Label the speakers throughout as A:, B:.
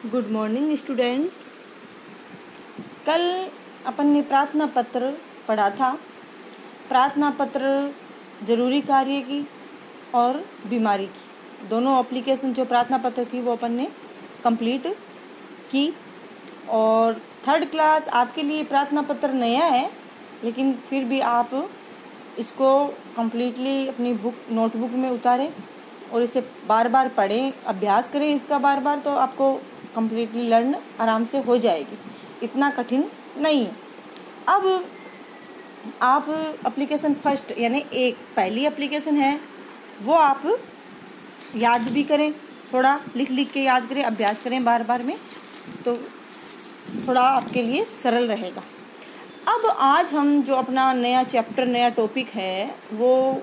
A: Good morning student. कल अपन ने प्रार्थना पत्र पढ़ा था। प्रार्थना पत्र ज़रूरी कार्य की और बीमारी की दोनों एप्लीकेशन जो प्रार्थना पत्र थी वो अपन ने कंप्लीट की। और थर्ड क्लास आपके लिए प्रार्थना पत्र नया है, लेकिन फिर भी आप इसको कंप्लीटली अपनी नोटबुक में उतारें और इसे बार बार पढ़ें, अभ्यास करें इसका बार बार, तो आपको कंप्लीटली लर्न आराम से हो जाएगी। इतना कठिन नहीं है। अब आप एप्लीकेशन फर्स्ट यानी एक पहली एप्लीकेशन है वो आप याद भी करें, थोड़ा लिख लिख के याद करें, अभ्यास करें बार बार में, तो थोड़ा आपके लिए सरल रहेगा। अब आज हम जो अपना नया चैप्टर नया टॉपिक है वो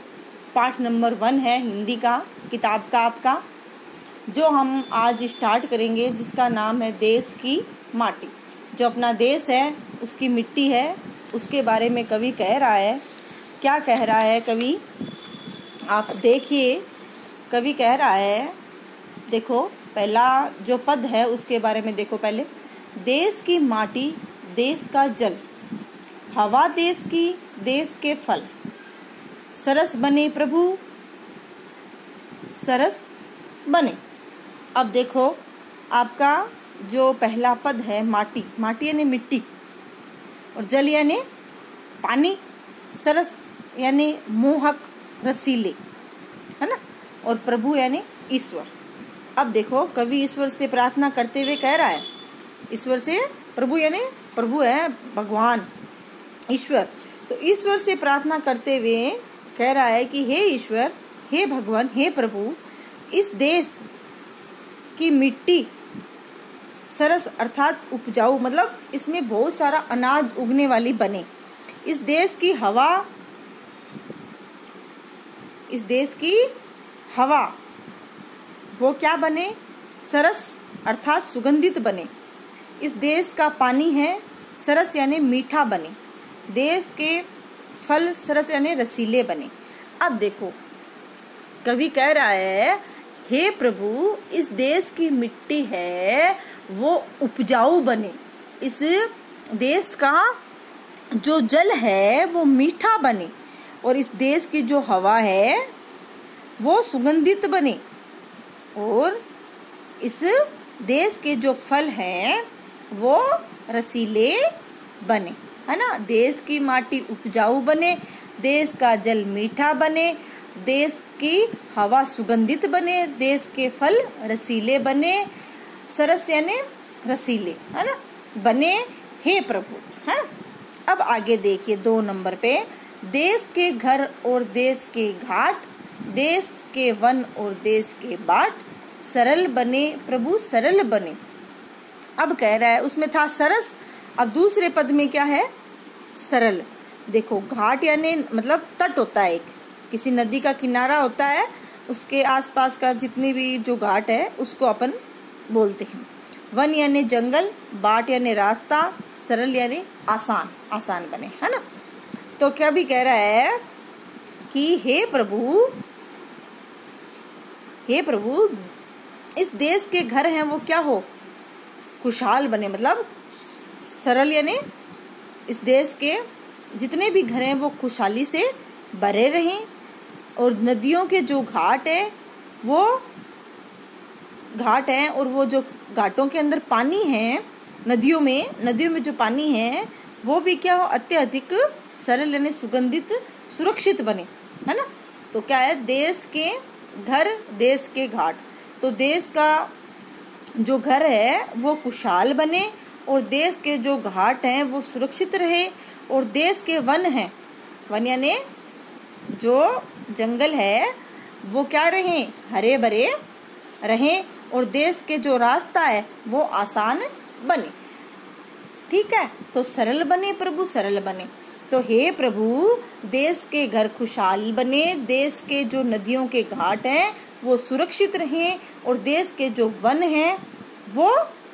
A: पाठ नंबर 1 है हिंदी का, किताब का आपका, जो हम आज स्टार्ट करेंगे, जिसका नाम है देश की माटी। जो अपना देश है उसकी मिट्टी है, उसके बारे में कवि कह रहा है। क्या कह रहा है कवि, आप देखिए। कवि कह रहा है, देखो पहला जो पद है उसके बारे में देखो। पहले, देश की माटी देश का जल, हवा देश की देश के फल, सरस बने प्रभु सरस बने। अब देखो आपका जो पहला पद है माटी, माटी यानी मिट्टी, और जल यानी पानी, सरस यानी मोहक रसीले, है ना, और प्रभु यानी ईश्वर। अब देखो कवि ईश्वर से प्रार्थना करते हुए कह रहा है, ईश्वर से, प्रभु यानी प्रभु है भगवान ईश्वर, तो ईश्वर से प्रार्थना करते हुए कह रहा है कि हे ईश्वर, हे भगवान, हे प्रभु, इस देश की मिट्टी सरस अर्थात उपजाऊ, मतलब इसमें बहुत सारा अनाज उगने वाली बने। इस देश की हवा, इस देश की हवा वो क्या बने, सरस अर्थात सुगंधित बने। इस देश का पानी है सरस यानी मीठा बने। देश के फल सरस यानी रसीले बने। अब देखो कवि कह रहा है, हे प्रभु, इस देश की मिट्टी है वो उपजाऊ बने, इस देश का जो जल है वो मीठा बने, और इस देश की जो हवा है वो सुगंधित बने, और इस देश के जो फल हैं वो रसीले बने, है ना। देश की माटी उपजाऊ बने, देश का जल मीठा बने, देश की हवा सुगंधित बने, देश के फल रसीले बने, सरस यानी रसीले, है ना, बने, हे प्रभु, है। अब आगे देखिए 2 नंबर पे, देश के घर और देश के घाट, देश के वन और देश के बाट, सरल बने प्रभु सरल बने। अब कह रहा है, उसमें था सरस, अब दूसरे पद में क्या है, सरल। देखो घाट यानी मतलब तट होता है, एक किसी नदी का किनारा होता है, उसके आसपास का जितनी भी जो घाट है उसको अपन बोलते हैं। वन यानी जंगल, बाट यानी रास्ता, सरल यानी आसान, आसान बने, है ना। तो क्या भी कह रहा है कि हे प्रभु, हे प्रभु, इस देश के घर हैं वो क्या हो, खुशहाल बने, मतलब सरल यानी इस देश के जितने भी घर हैं वो खुशहाली से भरे रहें, और नदियों के जो घाट है वो घाट हैं, और वो जो घाटों के अंदर पानी है, नदियों में जो पानी है वो भी क्या हो, अत्यधिक सरल यानी सुगंधित सुरक्षित बने, है ना। तो क्या है, देश के घर देश के घाट, तो देश का जो घर है वो खुशहाल बने, और देश के जो घाट हैं वो सुरक्षित रहे, और देश के वन हैं, वन यानी जो जंगल है वो क्या रहे, हरे भरे रहें, और देश के जो रास्ता है वो आसान बने। ठीक है, तो सरल बने प्रभु सरल बने। तो हे प्रभु, देश के घर खुशहाल बने, देश के जो नदियों के घाट हैं वो सुरक्षित रहें, और देश के जो वन हैं वो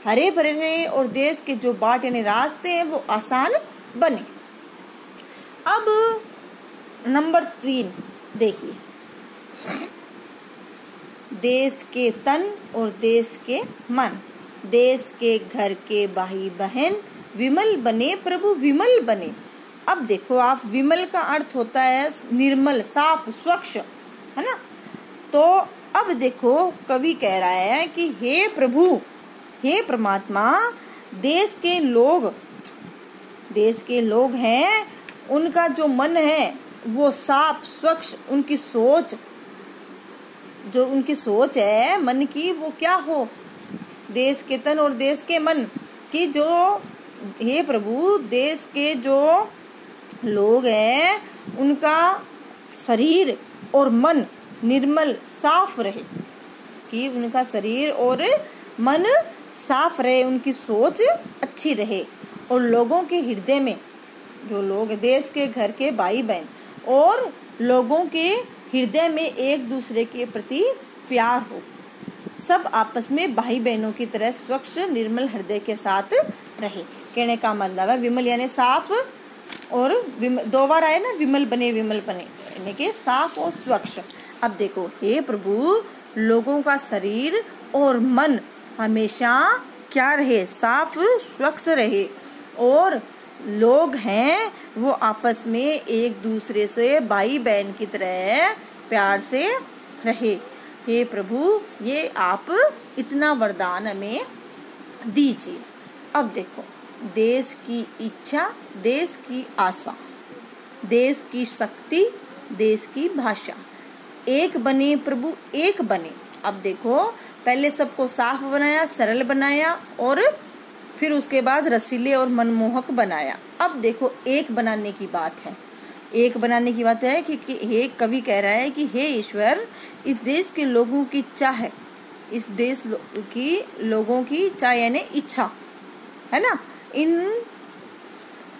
A: हरे भरे रहें, और देश के जो बाट यानी रास्ते हैं वो आसान बने। अब नंबर 3 देखिए, देश के तन और देश के मन। देश के घर के भाई बहन विमल बने प्रभु विमल बने। अब देखो आप, विमल का अर्थ होता है निर्मल, साफ, स्वच्छ, है ना। तो अब देखो कवि कह रहा है कि हे प्रभु, हे परमात्मा, देश के लोग हैं, उनका जो मन है वो साफ स्वच्छ, उनकी सोच है मन की, वो क्या हो, देश के तन और देश के मन की, जो हे प्रभु देश के जो लोग हैं उनका शरीर और मन निर्मल साफ रहे, कि उनका शरीर और मन साफ रहे, उनकी सोच अच्छी रहे, और लोगों के हृदय में, जो लोग देश के घर के भाई बहन और लोगों के हृदय में एक दूसरे के प्रति प्यार हो, सब आपस में भाई बहनों की तरह स्वच्छ निर्मल हृदय के साथ रहे। कहने का मतलब है विमल यानी साफ, और दो बार आए ना, विमल बने यानी कि साफ और स्वच्छ। अब देखो, हे प्रभु, लोगों का शरीर और मन हमेशा क्या रहे, साफ स्वच्छ रहे, और लोग हैं वो आपस में एक दूसरे से भाई बहन की तरह प्यार से रहे। हे प्रभु, ये आप इतना वरदान हमें दीजिए। अब देखो, देश की इच्छा, देश की आशा, देश की शक्ति, देश की भाषा, एक बने प्रभु एक बने। अब देखो, पहले सबको साफ बनाया, सरल बनाया, और फिर उसके बाद रसीले और मनमोहक बनाया। अब देखो, एक बनाने की बात है, एक बनाने की बात है कि हे कवि कह रहा है कि हे ईश्वर, इस देश के लोगों की चाह, इस देश की लोगों की चाह यानी इच्छा, है ना, इन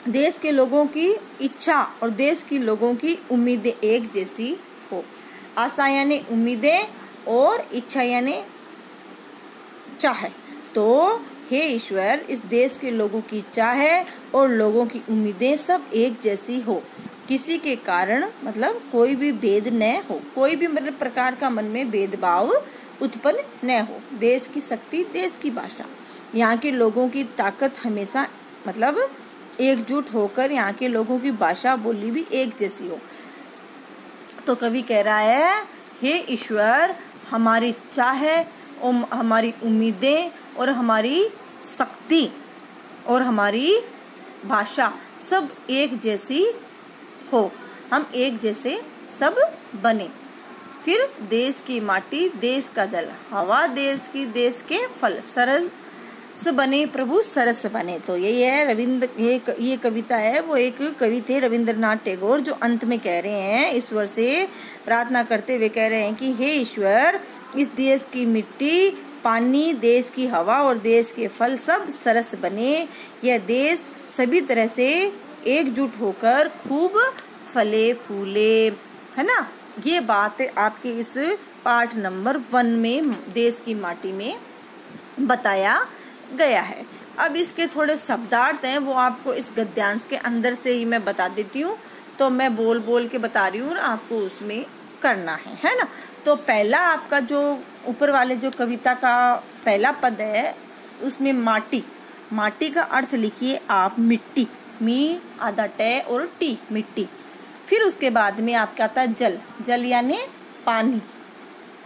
A: देश के लोगों की इच्छा और देश की लोगों की उम्मीदें एक जैसी हो। आशा यानी उम्मीदें और इच्छा यानी चाह। तो हे ईश्वर, इस देश के लोगों की चाह और लोगों की उम्मीदें सब एक जैसी हो, किसी के कारण मतलब कोई भी भेद न हो, कोई भी मतलब प्रकार का मन में भेदभाव उत्पन्न न हो। देश की शक्ति, देश की भाषा, यहाँ के लोगों की ताकत हमेशा मतलब एकजुट होकर यहाँ के लोगों की भाषा बोली भी एक जैसी हो। तो कवि कह रहा है, हे ईश्वर, हमारी चाह और हमारी उम्मीदें और हमारी शक्ति और हमारी भाषा सब एक जैसी हो, हम एक जैसे सब बने। फिर देश की माटी, देश का जल, हवा देश की, देश के फल, सरस बने प्रभु सरस बने। तो यही है ये कविता है, वो एक कवि थे रविंद्रनाथ टैगोर, जो अंत में कह रहे हैं, ईश्वर से प्रार्थना करते हुए कह रहे हैं कि हे ईश्वर, इस देश की मिट्टी, पानी, देश की हवा और देश के फल सब सरस बने। यह देश सभी तरह से एकजुट होकर खूब फले फूले, है ना। ये बात आपके इस पाठ नंबर 1 में देश की माटी में बताया गया है। अब इसके थोड़े शब्दार्थ हैं, वो आपको इस गद्यांश के अंदर से ही मैं बता देती हूँ। तो मैं बोल बोल के बता रही हूँ और आपको उसमें करना है ना। तो पहला आपका जो ऊपर वाले जो कविता का पहला पद है, उसमें माटी, माटी का अर्थ लिखिए आप मिट्टी, मी आधा टे और टी, मिट्टी। फिर उसके बाद में आपका आता है जल, जल यानी पानी।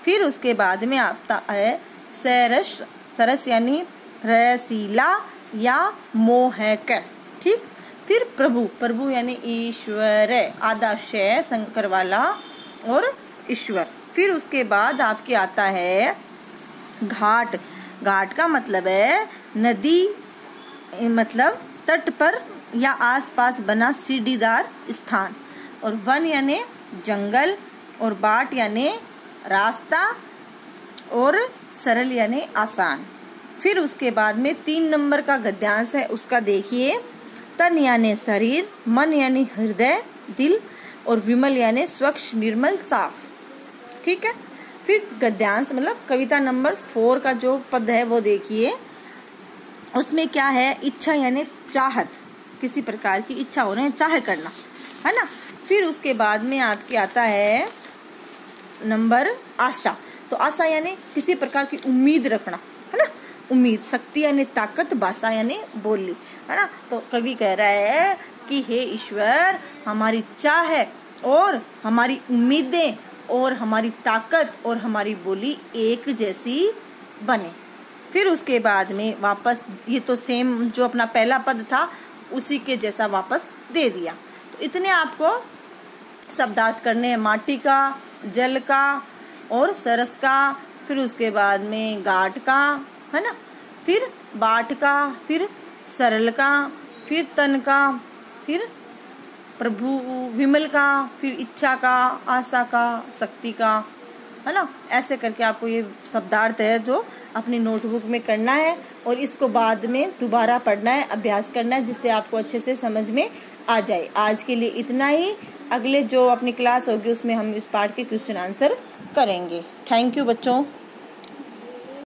A: फिर उसके बाद में आता है सरस, सरस यानी रसीला या मोहक, ठीक। फिर प्रभु, प्रभु यानी ईश्वर, आधा शय शंकर वाला और ईश्वर। फिर उसके बाद आपके आता है घाट, घाट का मतलब है नदी, मतलब तट पर या आसपास बना सीढ़ीदार स्थान। और वन यानी जंगल, और बाट यानी रास्ता, और सरल यानी आसान। फिर उसके बाद में 3 नंबर का गद्यांश है, उसका देखिए। तन यानी शरीर, मन यानी हृदय दिल, और विमल यानी स्वच्छ निर्मल साफ, ठीक है। फिर गद्यांश मतलब कविता नंबर 4 का जो पद है वो देखिए। उसमें क्या है, इच्छा यानी चाहत, किसी प्रकार की इच्छा हो रही है, चाह करना, है ना। फिर उसके बाद में आपके आता है नंबर आशा। तो आशा यानी किसी प्रकार की उम्मीद रखना, है ना। उम्मीद, शक्ति यानी ताकत, भाषा यानी बोली, है ना। तो कवि कह रहा है कि हे ईश्वर, हमारी चाह है और हमारी उम्मीदें और हमारी ताकत और हमारी बोली एक जैसी बने। फिर उसके बाद में वापस ये तो सेम जो अपना पहला पद था उसी के जैसा वापस दे दिया। तो इतने आपको शब्दार्थ करने हैं, माटी का, जल का और सरस का, फिर उसके बाद में गाठ का, है ना, फिर बाट का, फिर सरल का, फिर तन का, फिर प्रभु विमल का, फिर इच्छा का, आशा का, शक्ति का, है ना। ऐसे करके आपको ये शब्दार्थ है जो अपनी नोटबुक में करना है और इसको बाद में दोबारा पढ़ना है, अभ्यास करना है, जिससे आपको अच्छे से समझ में आ जाए। आज के लिए इतना ही। अगले जो अपनी क्लास होगी उसमें हम इस पार्ट के क्वेश्चन आंसर करेंगे। थैंक यू बच्चों।